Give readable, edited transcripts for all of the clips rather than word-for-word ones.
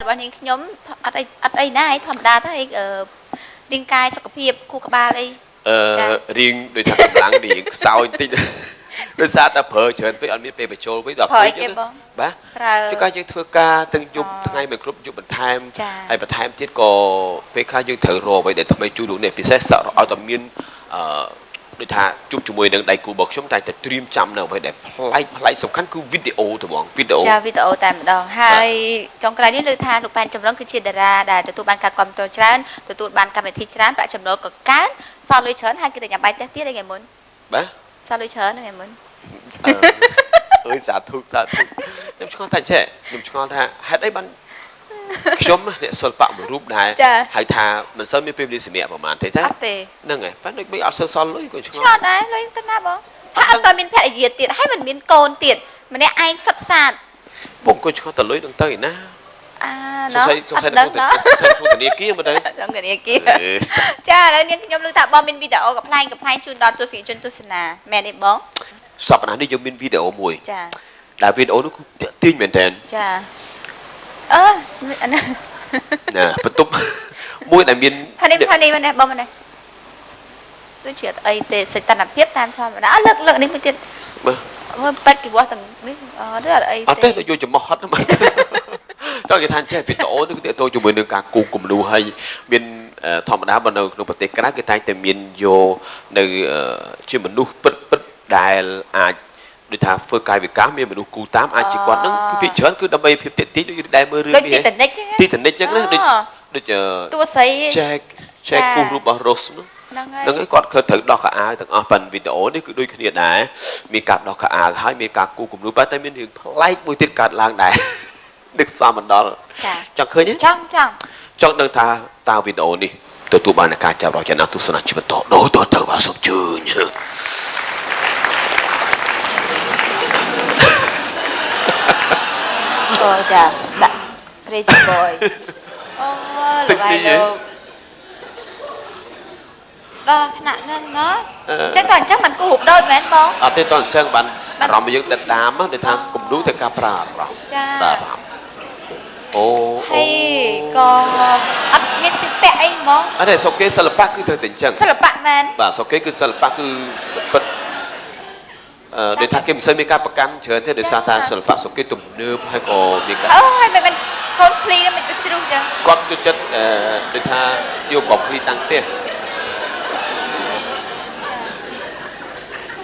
วันนี้nhóm ở đây này thầm đa thấy riêng cai sắc hiệp khu cả ba đây riêng đôi thằng lắng điện sao tin đôi xa ta phở chơi với anh biết về show với đọc chứ bá chứ cái chơi thưa ca từng chụp ngày mình group chụp mình time hay mình time tiết có về khai dương thở rồ vậy đểทำไมchú đủ này vì sẽ sợ ở tầm miên đôi thà chụp chụp mùi đằng đầy cụ bậc chúng ta để stream chậm nào vậy để play sòng khăn cứ video thôi bọn video tại đòn hai trong cái này đôi thà tụi bạn chấm đó cứ chia ra để tụi bạn cả cầm tụi chán tụi bạn cả mình thi chán bạn chấm đó có cán so lưới chớn hai cái từ nhà bay tiết đây ngày muốn bá so lưới chớn ngày muốn ơi giả thụ nhưng chúng ta trẻ nhưng chúng ta hết đấy bạn chấm để soi phạm mộtรูปnày hay thà mình soi mấy phim đi xem mẹ của mình thấy thế nâng này phát được mấy ở soi lưới của chúng ta đấy lưới tên nào bông à còn mình phải diệt tiệt hay mình cồn tiệt mà này anh xuất sàn bông coi chúng ta lưới đằng tây na nó nó không thể kia mà đây không thể kia cha đấy những nhóm lưu thảo bom mình video gặp hai chun đòn tôi sĩ chun tôi xin à mẹ đi bóng sập anh đi dùng min video mùi là video nó cũng tin mình đèn nè bật túc mùi này miền honey này bom này tôi chỉ ấy để xây tàn tiếp tam thôi mà đã lực đến một tiền bắt cái bó tầng đấy đó là ấy tết nó vô chùm mót đó mà cho cái than che video nó để tôi chụp mình được cả cùng cùng đủ hay miền thòng đá ban đầu nó bật cái cái tay từ miền vô nơi chưa mình đủ bật đài à đôi thà phơi cài về cá miền mình đủ cù tám ai chỉ còn nó cứ bị chớn cứ đâm bay phim tí đôi đài mưa rơi tí tỉnh đấy chứ đôi chờ tôi thấy che cù rùa rose nó cái con khơi thử đo cả ai thằng phần video đấy cứ đôi khi nàyมีการดอกขาอาให้มีการกูกลุ่มรู้ป่ะแต่มีถึงไล่มวยติดการลางได้ดึกสามมันดอลจังเคยเนี่ยจังเดินทางตามวิดีโอนี่ตัวบ้านในการจับเราจะนับตุสนาชิบะโตโดยตัวเต๋อว่าสมชื่อเนี่ยโอ้จ้ะ crazy boy โอ้สบายเลยขนาดนั้นเนาะchắc toàn chắc mình có hụt đôi mà anh bông thế toàn chắc bạn rộng bây giờ đặt đám á để thằng cùng đúng thì cà pra rộng hay còn ấp miết xịt bẹ anh bông đây sau cái sờ lpak cứ thời tình trạng sờ lpak man và sau cái cứ sờ lpak cứ bật để thằng kim sơn mi càประกันเชิญthế để sao ta sờ lpak sau cái tụm nơm hay còn mi cà hay mình con pli nó mình cứ chưa chưa con cứ chất để thằng yêu bọc pli tăng tiền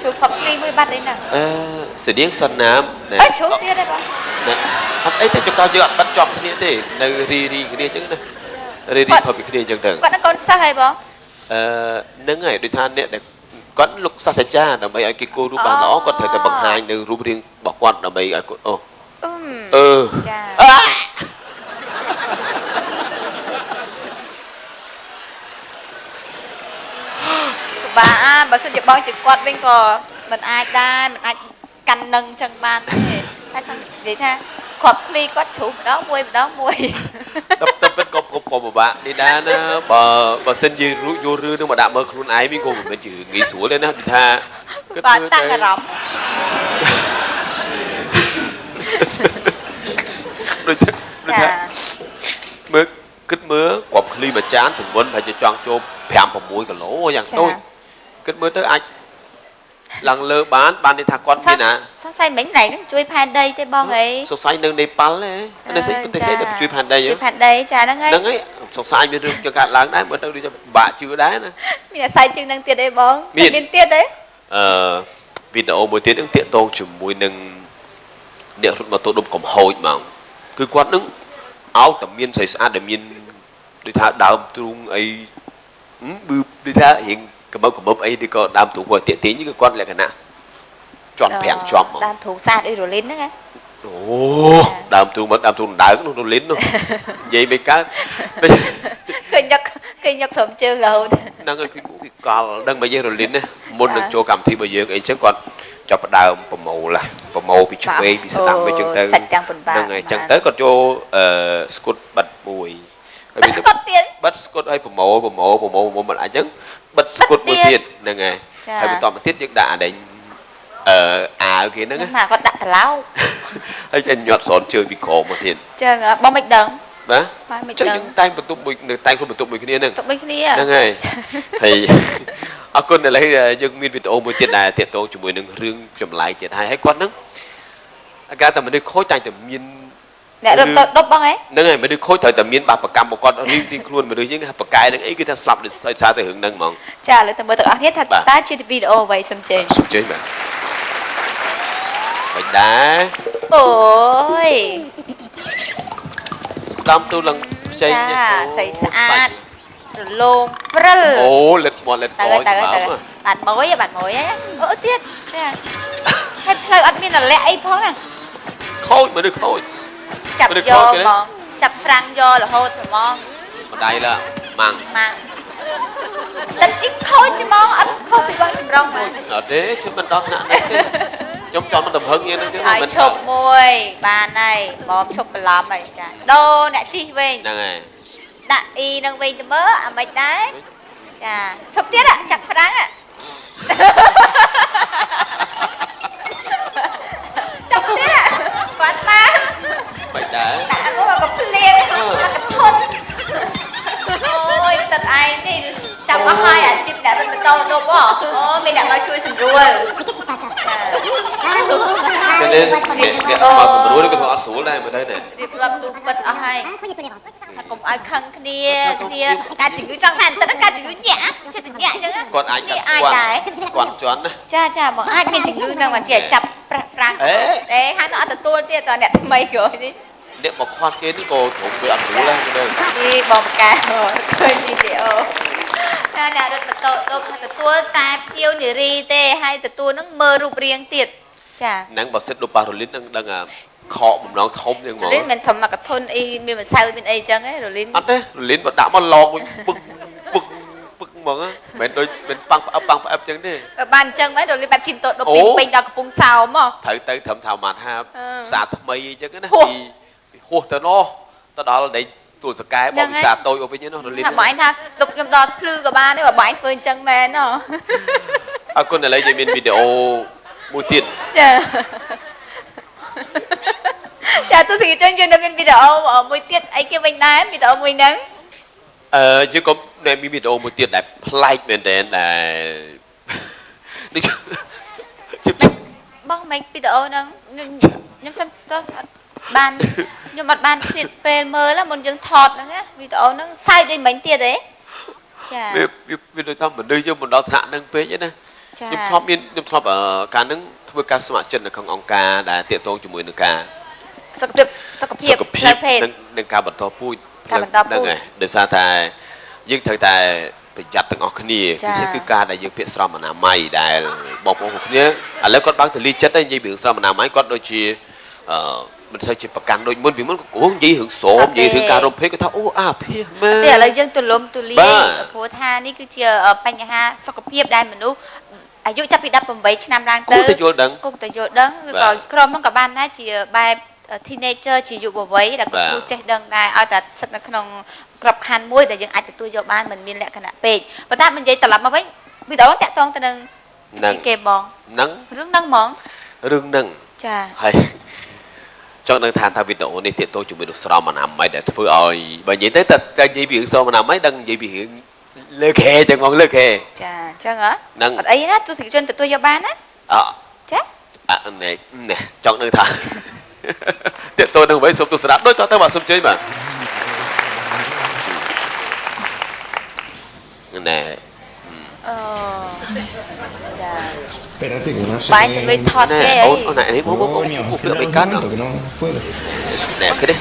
chú phật pli mới bắt đấy nè sẽ điếng sân nám nè chú kia đây bông nè ấy thế cho cao chưa bắt chọn thế này thế nơi ri cái này chứ nè ri hợp cái này chẳng đừng con sao hay bông nâng ngày đôi than nè con lúc sao sẽ cha là mấy ai kia cô rú bà nó còn thời bằng hai nơi rú riêng bỏ quan là mấy ai cô bà xin bong chỉ quạt bên cò mình ai canh nâng chân ban thế hay sao vậy tha quạt pli quạt chủ đó mui tập bên cọp của bạn đi đa nó bà xin gì vô rư nhưng mà đạm mơ luôn ai biết cô mình chỉ nghĩ sủa lên đó đi tha bạn tăng cả rộng rồi mưa kích mưa quạt pli mà chán thường muốn phải cho choang chôm phèm vào mũi cả lỗอย่างtôi kích mưa tới anh lần lơ bán đi thằng con như nè sao say mấy này nó chui pan đây thế bong ấy sao say nâng đây pal đấy đây sẽ được chui pan đây trà nâng ấy sao say mới được cho cả làng đấy mà đâu đi cho bà chưa đá nữa mình là say chừng nâng tiền đây bong tiền tiền đấy video mỗi tiếng ứng tiện tô chùm mùi nâng điệu mà tôi đụng cổng hồi mà cứ quát nứng áo tầm miên xảy ra để miên đi thả đào trung ấy bư đi thả hiện cầm bóp ấy đi có đam thủ vừa tiện tí những cái con lại cái nào tròn phèn tròn mà đam thủ xa đi rồi lín đó nghe đam thủ đá nó lín luôn vậy mấy cái khi nhắc sớm chưa lâu năng cái cũ còn đang bây giờ rồi lín này muốn được cho cảm thấy bây giờ ấy chứ còn cho bắt đầu bầm màu bị chụp bị sạch với chân tới đang ngày chân tới còn cho scott bật mùi bắt scott hay bầm màu mà lại chứ bắt scott mùi tiền nè ngày hay bị tóm mà tiết những đạ để kia nó mà con đặt láo hay trên nhọt sòn chơi bị cổ một tiền chơi bom mịch đằng បាទចឹងយើងតែងបន្ទប់មួយតែងខ្លួនបន្ទប់មួយគ្នាហ្នឹងហ្នឹងហើយហើយអរគុណឥឡូវយើងមានវីដេអូមួយទៀតដែលតាក់ទងជាមួយនឹងរឿងចម្លែកទៀតហើយគាត់ហ្នឹងអាការតែមនុស្សខូចតែងតែមានអ្នករត់ទៅដប់បងហ្នឹងហើយមនុស្សខូចត្រូវតែមានបាបកម្មរបស់គាត់រៀងៗខ្លួនមនុស្សយើងបកែហ្នឹងអីគឺថាស្លាប់ដោយសារតែរឿងហ្នឹងហ្មងចាឥឡូវទៅមើលទាំងអស់គ្នាថាតើជាវីដេអូអ្វីសុំជើញបាទបាច់ដែរអូយស្ដាំទូឡើងខ្ចីចាស្អីស្អាតរលោងព្រិលអូលិតមាត់លិតកយបាទមួយអូទៀតចាហើយផ្លូវអត់មានរលាក់អីផងណាខូចមនុស្សខូចចាប់យកហ្មងចាប់ហ្វ្រាំងយករហូតហ្មងម្ដាយឡាម៉ាំងទឹកអ៊ីខូចហ្មងអត់ខុសពីបងចម្រុងមែនអត់ទេខ្ញុំមិនដល់ថ្នាក់នេះទេខ្ញុំចង់មិនទំហឹងយ៉ាងហ្នឹងទេមិនឈប់មួយបានហើយបងឈប់បន្លំហើយចាដូរអ្នកជីវិញហ្នឹងហើយដាក់អ៊ីនឹងវិញទៅមើលអាមិនដែរចាឈប់ទៀតចាប់ហ្វ្រាំងចាប់ទៀតគាត់បានមិនដែរដាក់មកក៏ភ្លៀងមកក៏ធន់អូយទឹកឯងនេះចាប់អស់ហើយអាជីពអ្នករត់ម៉ូតូដប់អូមានអ្នកមកជួយសម្រួលគេនេះមកសម្រួលក៏អត់ស្រួលដែរមើលទៅនេះរៀបរាប់ទូពិតអស់ហើយកុំឲ្យខឹងគ្នាការជំងឺចង់តែទឹកការជំងឺញាក់ចិត្តតែញាក់អញ្ចឹងគាត់អាចគាត់ជន់ណាចាបងអាចមានជំងឺនឹងមិនជាចាប់ហ្វ្រាំងហើយនៅអត់ទទួលទៀតតអ្នកថ្មីក្រោយនេះអ្នកមកខាត់គេនេះក៏ធំវាអត់ស្រួលដែរមើលនេះបងបកែឃើញវីដេអូអ្នករត់ម៉ូតូដប់ទទួលតែភ្ញៀវនារីទេហើយទទួលនឹងមើលរូបរាងទៀតចាហ្នឹងបើសិនលោកប៉ារ៉ូលីននឹងដឹងខកបំណងធំយ៉ាងហ្មងរ៉ូលីនមិនធំមកកធុនអីមានម្សៅមានអីចឹងហ៎រ៉ូលីនអត់ទេរ៉ូលីនបើដាក់មកឡងវិញពឹកហ្មងមិនដូចមិនប៉ាំងផ្អឹបចឹងទេបានអញ្ចឹងមែនរ៉ូលីនបែបឈីមតូដប់ពីពេញដល់កំពង់សោមហ៎ត្រូវទៅត្រឹមថាម៉ាត់ហាផ្សារថ្មីអញ្ចឹងណាពីហួសទៅនោះទៅដល់ដេកទួលសកែបងវិសាតូចមកវិញនោះរ៉ូលីនថាបងឯងថាទុកខ្ញុំដល់ភ្លឺក៏បានដែរបើបងឯងធ្វើអញ្ចឹងមែនហ៎អរគុណឥឡូវយើងមានវីដេអូមួយទៀតចាទស្សនិកជនយើងនៅមានវីដេអូមួយទៀតអីគេវិញដែរវីដេអូមួយហ្នឹងយើងក៏មានវីដេអូមួយទៀតដែលប្លែកមែនតើដែលបងមិនវីដេអូហ្នឹងខ្ញុំសុំទៅបានខ្ញុំអត់បានឆ្លៀតពេលមើលមុនយើងថតហ្នឹងវីដេអូហ្នឹងសើចដូចមិញទៀតទេចាវាដូចថាមនុស្សយើងមិនដល់ថ្នាក់ហ្នឹងពេកទេណាខ្ញុំធ្លាប់ការហ្នឹងធ្វើការស្ម័គ្រចិត្តនៅក្នុងអង្គការដែលតាក់ទងជាមួយនឹងការសុខភាពផ្លូវភេទនិងការបន្តពូជហ្នឹងហើយដោយសារតែយើងត្រូវតែប្រយ័ត្នទាំងអស់គ្នាពិសេសគឺការដែលយើងពាក្យស្រោមអនាម័យដែលបងប្អូនគ្រប់គ្នាឥឡូវគាត់បើកទលីចិត្តហើយនិយាយពីស្រោមអនាម័យគាត់ដូចជាមិនសូវជាប្រកាន់ដូចមុនពីមុនក៏និយាយរឿងស្រោមនិយាយរឿងការរំភេទគាត់ថាអូអាភាសមែនតែឥឡូវយើងទូលំទូលាយព្រោះថានេះគឺជាបញ្ហាសុខភាពដែលមនុស្សអាយុចាប់ពី18ឆ្នាំឡើងទៅគួរតែយល់ដឹងក៏ក្រុមហ្នឹងក៏បានដែរជាបែប teenager ជាយុវវ័យដែលគួរចេះដឹងដែរឲ្យតែស្ថិតនៅក្នុងក្របខ័ណ្ឌមួយដែលយើងអាចទទួលយកបានមិនមានលក្ខណៈពេកប៉ុន្តែមិននិយាយត្រឡប់មកវិញវីដេអូតាក់ទងទៅនឹងគេបងហ្នឹងរឿងហ្នឹងហ្មងរឿងហ្នឹងចាហើយចង់ដឹងថាវីដេអូនេះតាក់ទងជាមួយនឹងស្រោមអនាម័យដែលធ្វើឲ្យបើនិយាយទៅតែនិយាយពីរឿងស្រោមអនាម័យដឹងនិយាយពីរឿងលើខែចឹងហ្មងលើខែចាអញ្ចឹងហ៎អត់អីណាទស្សនិកជនទទួលយកបានណាចានេះចង់ដឹងថាតាក់ទងនឹងវិញសូមទស្សនាដូចតទៅបាទសូមជើញបាទណែចា Espérate que no sé. បាយទៅលេងថតគេអីអូនណែនេះមកពាក់បីកាន់ណែគេនេះ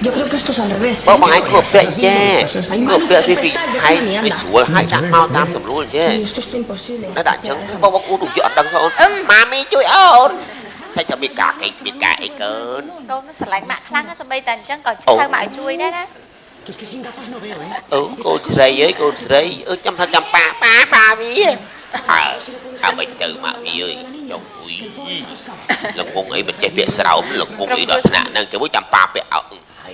Yo creo que esto es al revés. បងឯងគួរពាក់ចេះគួរពាក់ពីហើយវាស្រួលហើយដាក់មកតាមសម្រួលចេះ Esto es imposible. តែដាក់ចឹងបងអូនយកអត់ដឹងទេអូនម៉ាមីជួយអូនតែចាំមានការអីកើនកូនមិនស្រឡាញ់ម៉ាក់ខ្លាំងណាស់សម្បីតែអញ្ចឹងក៏ហៅម៉ាក់ជួយដែរណាអូកូនស្រីអើយកូនស្រីអើចាំថាចាំប៉ាវាហើយមិនទៅម៉ាក់វាអើយចុះអ៊ុយលងងអីមិនចេះពាក្យស្រោមលងងអីដល់ថ្នាក់ហ្នឹងជាមួយចាំប៉ាពាក្យអោ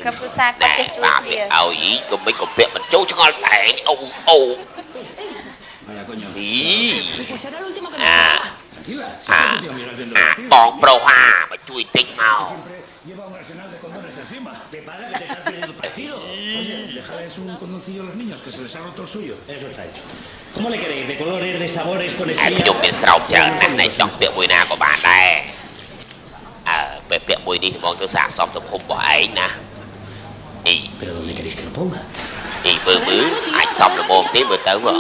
ក្រុមគ្រួសារគាត់ចេះជួយគ្នាឲ្យកុំមិនកុំពាក្យមិនចូលឆ្ងល់តែអូបងប្រុសមកជួយតិចមក Oye, déjales un condoncillo a los niños, que se les ha roto el suyo. Eso está hecho. ¿Cómo le queréis? ¿De colores, de sabores, con ឯ estrellas? ខ្ញុំមានស្រោបច្រើនណាស់ណែចង់ពាក់មួយណាក៏បានដែរពេលពាក់មួយនេះហ្មងទៅសាកសមទំហំរបស់ឯងណាអី ¿Pero dónde queréis que lo ponga? មើលអាចសមល្មមទេមើលទៅមក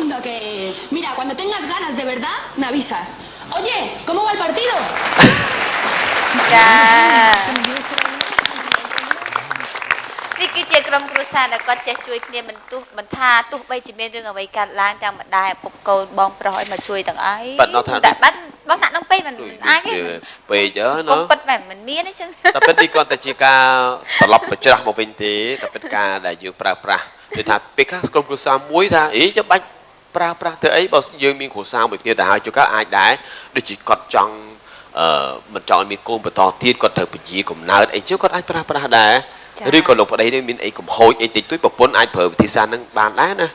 Mira, cuando tengas ganas de verdad, me avisas. Oye, ¿cómo va el partido? ចានេះគឺជាក្រុមគ្រួសារដែលគាត់ចេះជួយគ្នាមិនថាទោះបីជាមានរឿងអ្វីកើតឡើងទាំងម្ដាយឪពុកកូនបងប្រុសឲ្យមកជួយទាំងអីតែបាត់បងដាក់នឹងពេកមិនអាចទេ ពេកអើ កុំ ណា ពិតបែបមិនមានអញ្ចឹង តែពិតនេះគាត់តែជាការត្រឡប់បញ្ច្រាស់មកវិញទេតែពិតការដែលយើងប្រើប្រាស់គឺថាពេលខ្លះក្រុមគ្រួសារមួយថាអីចាំបាច់ប្រើប្រាស់ទៅអីបើយើងមានគ្រួសារមួយគ្នាទៅហើយជួនកាលអាចដែរដូចជាគាត់ចង់មិនចង់ឲ្យមានកូនបន្តទៀតគាត់ត្រូវពជាកំណើតអីចឹងគាត់អាចប្រើប្រាស់ដែរឬក៏លោកប្តីនេះមានអីកំហូចអីតិចតួចប្រពន្ធអាចប្រើវិធីសាស្ត្រហ្នឹងបានដែរណា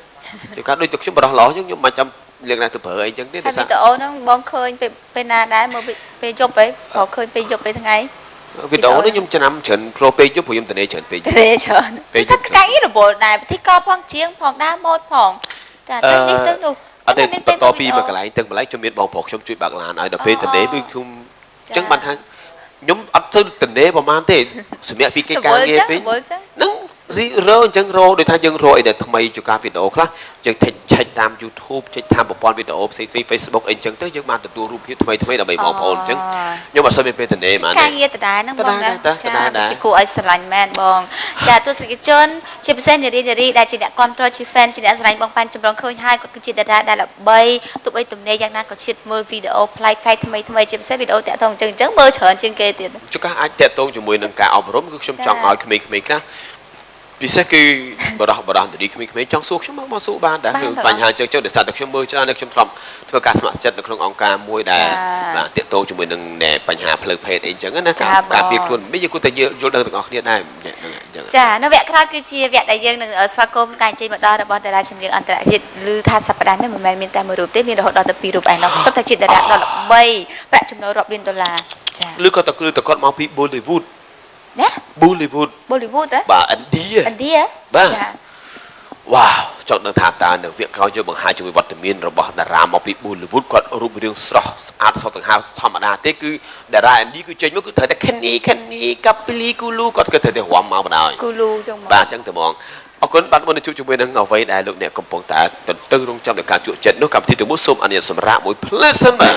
ជួនកាលដូចទឹកខ្ញុំបរោះឡោះខ្ញុំមិនចាំលៀងណាទៅប្រើអីចឹងទេ ហើយវីដេអូហ្នឹងបងឃើញពេលណាដែរមើលពេលយប់ហីព្រោះឃើញពេលយប់ពេលថ្ងៃ វីដេអូនេះខ្ញុំចំណាំច្រើនព្រោះពេលយប់ព្រោះខ្ញុំទៅច្រើនពេក ទេច្រើនពេលយប់កាយរបល់ដែរពិធីកផងជាងផងដើរម៉ូតផងចាទៅនេះទៅនោះ អត់ទេបន្តពីមួយកន្លែងទឹកម្លេចខ្ញុំមានបងប្រុសខ្ញុំជួយបើកឡានឲ្យដល់ពេលទៅនេះគឺខ្ញុំអញ្ចឹងបានថាខ្ញុំអត់ទៅទៅនេះប្រហែលទេសម្រាប់ពីកិច្ចការងារពេកហ្នឹងរអញ្ចឹងរដូចថាយើងរអីដែលថ្មីជួនកាលវីដេអូខ្លះយើងឆែកតាម YouTube ឆែកតាមប្រព័ន្ធវីដេអូផ្សេងៗ Facebook អីអញ្ចឹងទៅយើងបានទទួលរូបភាពថ្មីដើម្បីបងប្អូនអញ្ចឹងខ្ញុំអត់សូវមានពេលទៅនេះហ្មង ការងារដដែលហ្នឹងបងណាចាជាគួរឲ្យស្រឡាញ់មែនបងចាទស្សនិកជនជាពិសេសនារីដែលជាអ្នកគ្រប់គ្រងជា fan ជាអ្នកស្រឡាញ់បងប៉ាន់ចម្រុងឃើញហើយគាត់គឺជាតារាដែលល្បីទោះបីទំនេរយ៉ាងណាក៏ឈៀតមើលវីដេអូប្លែកៗថ្មីជាពិសេសវីដេអូតាក់ទងអញ្ចឹងមើលច្រើនជាងគេទៀត ជួនកាលអាចតាក់ទងជាមួយនឹងការអប់រំគឺខ្ញុំចង់ឲ្យក្មេងៗខ្លះពិសេសគឺបរោះនារីក្មេងៗចង់សួរខ្ញុំមកសួរបានដែរគឺបញ្ហាអញ្ចឹងដោយសារតែខ្ញុំមើលច្រើនហើយខ្ញុំធ្លាប់ធ្វើការស្ម័គ្រចិត្តនៅក្នុងអង្គការមួយដែលបាទតាក់ទងជាមួយនឹងបញ្ហាផ្លូវភេទអីអញ្ចឹងណាការពារខ្លួនមិនយើងគួរតែយល់ដឹងទាំងអស់គ្នាដែរហ្នឹងអញ្ចឹងចានៅវគ្គក្រោយគឺជាវគ្គដែលយើងនឹងស្វាគមន៍ការជ័យមកដល់របស់តារាចម្រៀងអន្តរជាតិឮថាសប្តាហ៍នេះមិនមែនមានតែមួយរូបទេមានរហូតដល់ទៅ2រូបឯណោះសុទ្ធតែជាតារាដ៏ល្បីប្រាក់ចំណូលរាប់លានដុល្លារចាឬក៏គាត់មកពី Bollywood ណា Bollywood ហ៎បាទឥណ្ឌាបាទវ៉ាវចង់ដឹងថាតើនៅវគ្គក្រោយយើងបង្ហាញជាមួយវត្តមានរបស់តារាមកពី Bollywood គាត់រូបរាងស្រស់ស្អាតសុទ្ធទាំងហៅធម្មតាទេគឺតារាឥណ្ឌាគឺចេញមកគឺត្រូវតែ Kenny Kapili Kulu គាត់ត្រូវតែរាំមកបណ្ដោយ Kulu ចឹងមកបាទអញ្ចឹងទៅហ្មងអរគុណបាទមុននឹងជួបជាមួយនឹងអ្វីដែលលោកអ្នកកំពុងតែទន្ទឹងរង់ចាំនឹងការជក់ចិត្តនោះកម្មវិធីទាំងមូលសូមអនុញ្ញាតសម្រាប់មួយផ្លែសិនបាទ